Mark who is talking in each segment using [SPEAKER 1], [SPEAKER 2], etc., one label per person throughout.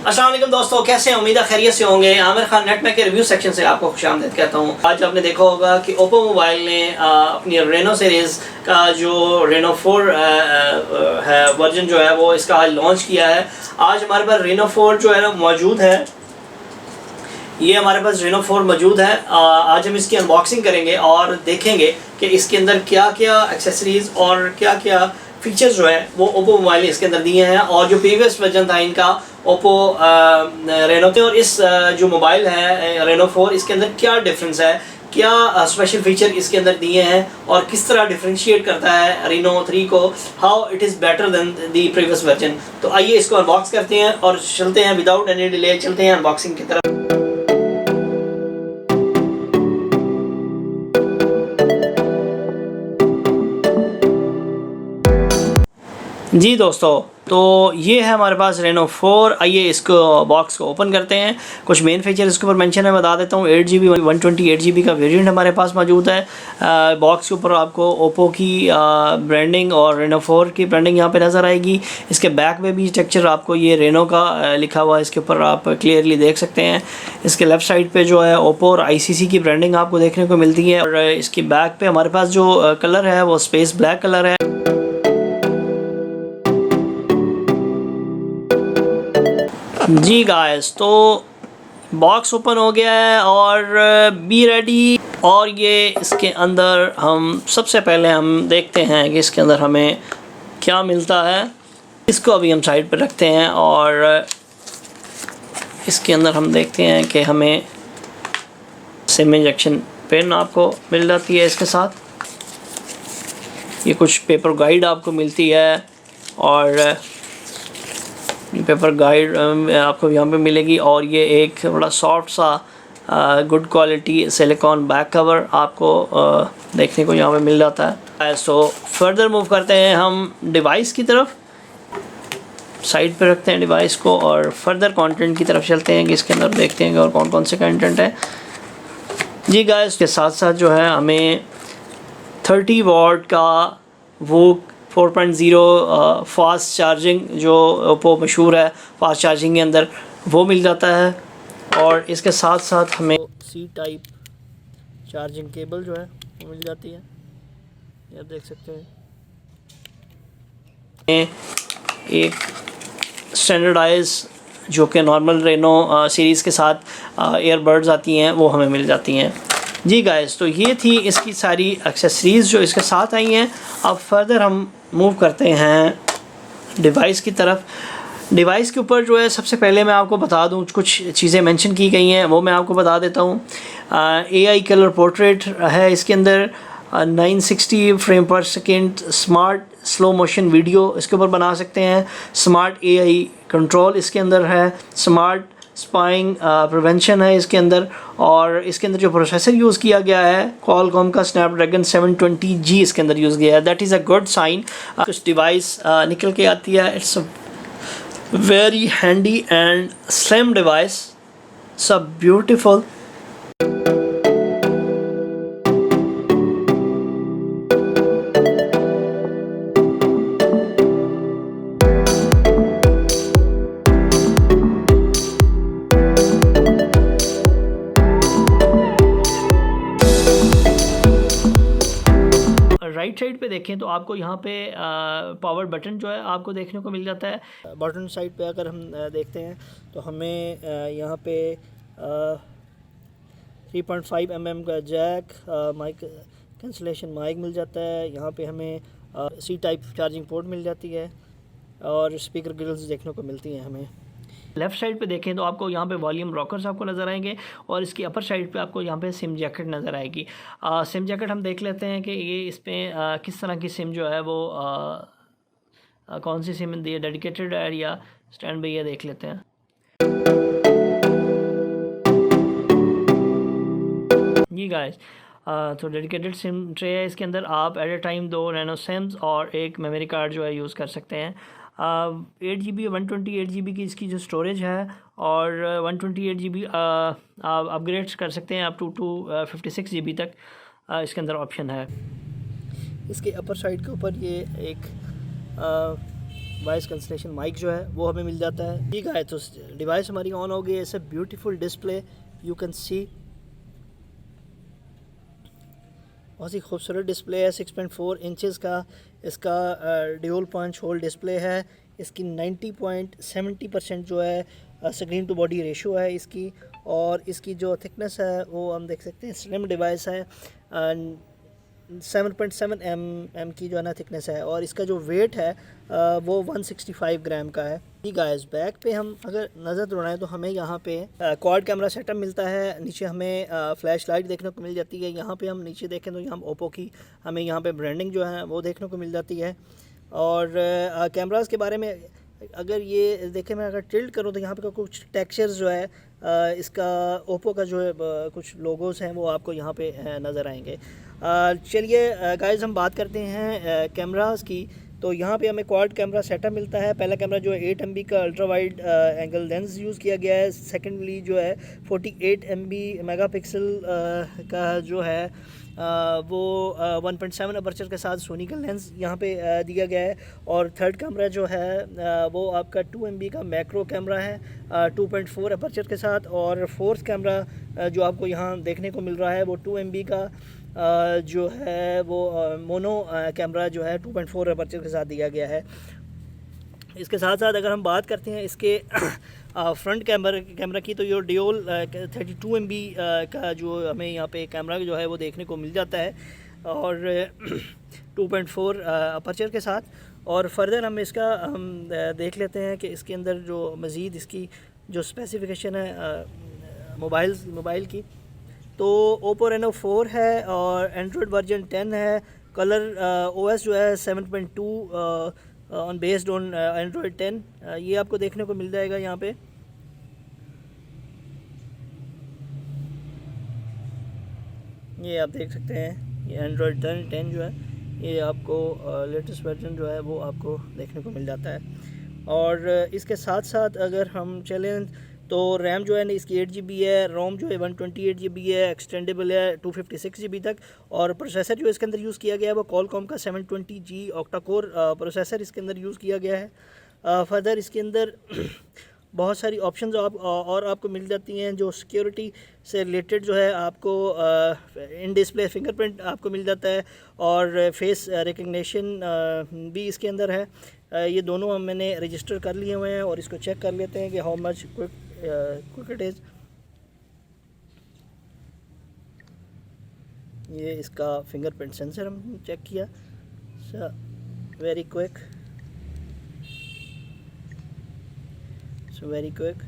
[SPEAKER 1] अस्सलाम वालेकुम दोस्तों, कैसे हैं? उम्मीद है खैरियत से होंगे। आमिर खान नेटमैक के रिव्यू सेक्शन से आपको खुशामदीद कहता हूँ। आज आपने देखा होगा कि ओप्पो मोबाइल ने अपनी रेनो सीरीज़ का जो रेनो 4 है वर्जन जो है वो इसका आज लॉन्च किया है। आज हमारे पास रेनो 4 जो है ना मौजूद है। ये हमारे पास रेनो 4 मौजूद है। आज हम इसकी अनबॉक्सिंग करेंगे और देखेंगे कि इसके अंदर क्या क्या एक्सेसरीज़ और क्या क्या फीचर्स जो है वो ओप्पो मोबाइल ने इसके अंदर दिए हैं। और जो प्रीवियस वर्जन था इनका ओप्पो रेनो और इस जो मोबाइल है रेनो 4 इसके अंदर क्या डिफरेंस है, क्या स्पेशल फीचर इसके अंदर दिए हैं और किस तरह डिफरेंशिएट करता है रेनो 3 को, how it is better than the previous version. तो आइए इसको अनबॉक्स करते हैं और चलते हैं विदाउट एनी डिले, चलते हैं अनबॉक्सिंग की तरफ। जी दोस्तों, तो ये है हमारे पास रेनो 4। आइए इसको बॉक्स को ओपन करते हैं। कुछ मेन फीचर इसके ऊपर मेंशन है, बता देता हूँ। 8GB 128GB का वेरिएंट हमारे पास मौजूद है। बॉक्स के ऊपर आपको ओप्पो की ब्रांडिंग और रेनो 4 की ब्रांडिंग यहाँ पे नज़र आएगी। इसके बैक में भी स्ट्रक्चर आपको ये रेनो का लिखा हुआ है, इसके ऊपर आप क्लियरली देख सकते हैं। इसके लेफ़्ट साइड पे जो है ओप्पो और ICC की ब्रांडिंग आपको देखने को मिलती है। और इसकी बैक पे हमारे पास जो कलर है वो स्पेस ब्लैक कलर है। जी गाइस, तो बॉक्स ओपन हो गया है और बी रेडी। और ये इसके अंदर हम सबसे पहले हम देखते हैं कि इसके अंदर हमें क्या मिलता है। इसको अभी हम साइड पर रखते हैं और इसके अंदर हम देखते हैं कि हमें सिम इंजेक्शन पेन आपको मिल जाती है इसके साथ। ये कुछ पेपर गाइड आपको मिलती है और पेपर गाइड आपको यहाँ पे मिलेगी। और ये एक बड़ा सॉफ्ट सा good quality silicon back cover आपको देखने को यहाँ पे मिल जाता है। सो फर्दर मूव करते हैं हम डिवाइस की तरफ। साइड पे रखते हैं डिवाइस को और फर्दर कंटेंट की तरफ चलते हैं कि इसके अंदर देखते हैं कि और कौन कौन से कंटेंट है। जी गाइस, के साथ साथ जो है हमें 30 वाट का वो 4.0 फास्ट चार्जिंग जो ओप्पो मशहूर है फास्ट चार्जिंग के अंदर, वो मिल जाता है। और इसके साथ साथ हमें C टाइप चार्जिंग केबल जो है वो मिल जाती है, ये आप देख सकते हैं। एक स्टैंडर्डाइज जो कि नॉर्मल रेनो सीरीज़ के साथ ईयरबड्स आती हैं वो हमें मिल जाती हैं। जी गाइस, तो ये थी इसकी सारी एक्सेसरीज़ जो इसके साथ आई हैं। अब फर्दर हम मूव करते हैं डिवाइस की तरफ। डिवाइस के ऊपर जो है सबसे पहले मैं आपको बता दूं, कुछ चीज़ें मेंशन की गई हैं वो मैं आपको बता देता हूं। AI कलर पोर्ट्रेट है इसके अंदर। 960 फ्रेम पर second smart slow motion video इसके ऊपर बना सकते हैं। स्मार्ट AI कंट्रोल इसके अंदर है। स्मार्ट स्पाइंग प्रिवेंशन है इसके अंदर। और इसके अंदर जो प्रोसेसर यूज़ किया गया है क्वालकॉम का स्नैपड्रैगन 720G इसके अंदर यूज़ किया है। That is a good sign. कुछ डिवाइस निकल के आती है। It's a very handy and slim device, so beautiful. Right side पे देखें तो आपको यहाँ पे पावर बटन जो है आपको देखने को मिल जाता है। बटन साइड पे अगर हम देखते हैं तो हमें यहाँ पे 3.5 mm का जैक, माइक कैंसलेशन माइक मिल जाता है। यहाँ पे हमें C टाइप चार्जिंग पोर्ट मिल जाती है और स्पीकर ग्रिल्स देखने को मिलती हैं हमें। लेफ़्ट साइड पे देखें तो आपको यहाँ पे वॉल्यूम रॉकर्स आपको नज़र आएंगे और इसकी अपर साइड पे आपको यहाँ पे सिम जैकेट नज़र आएगी। सिम जैकेट हम देख लेते हैं कि ये इसमें किस तरह की सिम जो है वो कौन सी सिम दी है, डेडिकेटेड है या स्टैंड बाई है, देख लेते हैं। जी गाइस, तो डेडिकेटेड सिम ट्रे है इसके अंदर। आप at a time 2 nano SIMs और एक मेमोरी कार्ड जो है यूज़ कर सकते हैं। 8GB 128GB की इसकी जो स्टोरेज है और 128GB आप अपग्रेड कर सकते हैं अप टू 56GB तक इसके अंदर ऑप्शन है। इसके अपर साइड के ऊपर ये एक वॉइस कैंसलेशन माइक जो है वो हमें मिल जाता है। ठीक है, तो डिवाइस हमारी ऑन हो गई है। It's a beautiful display, you can see, बहुत ही खूबसूरत डिस्प्ले है। 6.4 इंचज़ का इसका ड्यूल पॉइंट होल डिस्प्ले है। इसकी 90.70% जो है स्क्रीन टू बॉडी रेशो है इसकी, और इसकी जो थिकनेस है वो हम देख सकते हैं, स्लिम डिवाइस है। 7.7 mm की जो है ना थिकनेस है, और इसका जो वेट है वो 165 ग्राम का है। ठीक है, इस बैक पे हम अगर नज़र दौड़ाएं तो हमें यहाँ पे क्वाड कैमरा सेटअप मिलता है। नीचे हमें फ्लैश लाइट देखने को मिल जाती है। यहाँ पे हम नीचे देखें तो यहाँ ओप्पो की हमें यहाँ पे ब्रांडिंग जो है वो देखने को मिल जाती है। और कैमरास के बारे में अगर ये देखें, मैं अगर टिल्ट करूँ तो यहाँ पे कुछ टेक्सचर्स जो है इसका ओप्पो का जो है कुछ लोगोस हैं वो आपको यहाँ पे नज़र आएंगे। चलिए गाइस, हम बात करते हैं कैमरास की। तो यहाँ पे हमें क्वाड कैमरा सेटअप मिलता है। पहला कैमरा जो है 8 MB का ultra wide angle lens use किया गया है। सेकेंडली जो है 48 MB मेगापिक्सल का जो है वो 1.7 अपर्चर के साथ सोनी का लेंस यहाँ पे दिया गया है। और थर्ड कैमरा जो है वो आपका 2 MB का मैक्रो कैमरा है 2.4 अपर्चर के साथ। और फोर्थ कैमरा जो आपको यहाँ देखने को मिल रहा है वो 2 MB का जो है वो मोनो कैमरा जो है 2.4 अपर्चर के साथ दिया गया है। इसके साथ साथ अगर हम बात करते हैं इसके फ्रंट कैमरा की, तो ये ड्यूल 32 MB का जो हमें यहाँ पे कैमरा जो है वो देखने को मिल जाता है, और 2.4 अपर्चर के साथ। और फर्दर हम इसका देख लेते हैं कि इसके अंदर जो मज़ीद इसकी जो स्पेसिफिकेशन है मोबाइल की, तो ओप्पो रेनो 4 है और एंड्रॉयड वर्जन 10 है। कलर OS जो है 7.2 ऑन बेस्ड ऑन एंड्रॉयड 10, ये आपको देखने को मिल जाएगा यहाँ पे। ये आप देख सकते हैं, ये एंड्रॉयड 10 जो है ये आपको लेटेस्ट वर्जन जो है वो आपको देखने को मिल जाता है। और इसके साथ साथ अगर हम चलें तो रैम जो है ना इसकी 8 GB है, रोम जो है 128 GB है, एक्सटेंडेबल है 256 GB तक। और प्रोसेसर जो इसके अंदर यूज़ किया गया है वो कॉलकॉम का 720G ऑक्टा कोर प्रोसेसर इसके अंदर यूज़ किया गया है। फर्दर इसके अंदर बहुत सारी ऑप्शंस और आपको मिल जाती हैं जो सिक्योरिटी से रिलेटेड जो है आपको इन डिस्प्ले फिंगरप्रिंट आपको मिल जाता है, और फेस रिकग्निशन भी इसके अंदर है। ये दोनों मैंने रजिस्टर कर लिए हुए हैं, और इसको चेक कर लेते हैं कि how much quick it is. ये इसका फिंगरप्रिंट सेंसर हम चेक किया, वेरी क्विक, वेरी क्विक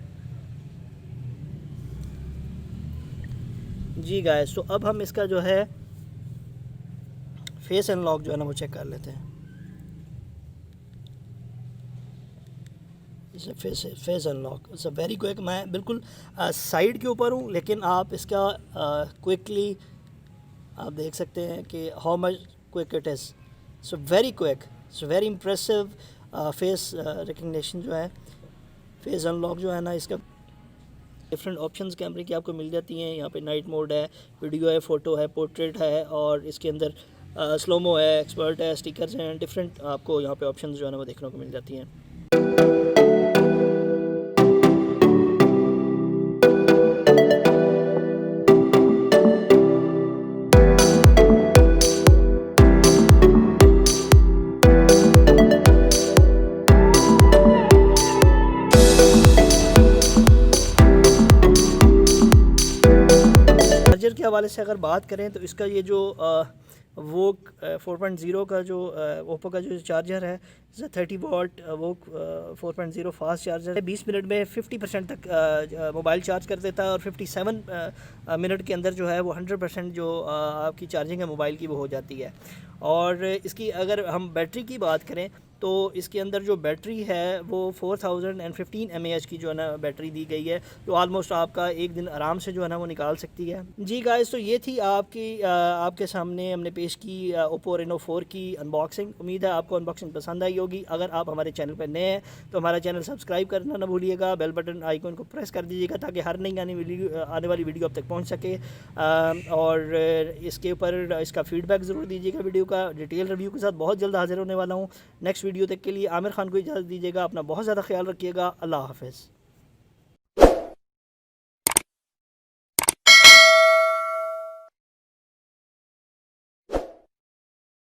[SPEAKER 1] जी गाइस। तो अब हम इसका जो है फेस अनलॉक जो है ना वो चेक कर लेते हैं। इसे face unlock it's very quick. मैं बिल्कुल साइड के ऊपर हूँ, लेकिन आप इसका क्विकली आप देख सकते हैं कि how much quick it is. So very quick, so very impressive face recognition जो है, फेस अनलॉक जो है ना इसका। डिफरेंट ऑप्शंस कैमरे की आपको मिल जाती हैं। यहाँ पे नाइट मोड है, वीडियो है, फ़ोटो है, पोर्ट्रेट है, और इसके अंदर स्लोमो है, एक्सपर्ट है, स्टिकर्स हैं, डिफरेंट आपको यहाँ पे ऑप्शंस जो है ना वो देखने को मिल जाती हैं। चार्जर के हवाले से अगर बात करें तो इसका ये जो वोक 4.0 का जो ओप्पो का जो चार्जर है 30 वाट वोक 4.0 फास्ट चार्जर है। 20 मिनट में 50% तक मोबाइल चार्ज कर देता है, और 57 मिनट के अंदर जो है वो 100% जो आपकी चार्जिंग है मोबाइल की वो हो जाती है। और इसकी अगर हम बैटरी की बात करें तो इसके अंदर जो बैटरी है वो 4015 mAh की जो है ना बैटरी दी गई है, जो ऑलमोस्ट आपका एक दिन आराम से जो है ना वो निकाल सकती है। जी गाइस, तो ये थी आपके सामने हमने पेश की ओप्पो रेनो 4 की अनबॉक्सिंग। उम्मीद है आपको अनबॉक्सिंग पसंद आई होगी। अगर आप हमारे चैनल पर नए हैं तो हमारा चैनल सब्सक्राइब करना ना भूलिएगा, बेल बटन आइकन को प्रेस कर दीजिएगा ताकि हर नई आने वाली वीडियो अब तक पहुँच सके। और इसके ऊपर इसका फ़ीडबैक ज़रूर दीजिएगा वीडियो का। डिटेल रिव्यू के साथ बहुत जल्द हाजिर होने वाला हूँ नेक्स्ट
[SPEAKER 2] वीडियो तक के लिए आमिर खान को इजाज़त दीजिएगा। अपना बहुत ज़्यादा ख्याल रखिएगा। अल्लाह हाफ़िज़।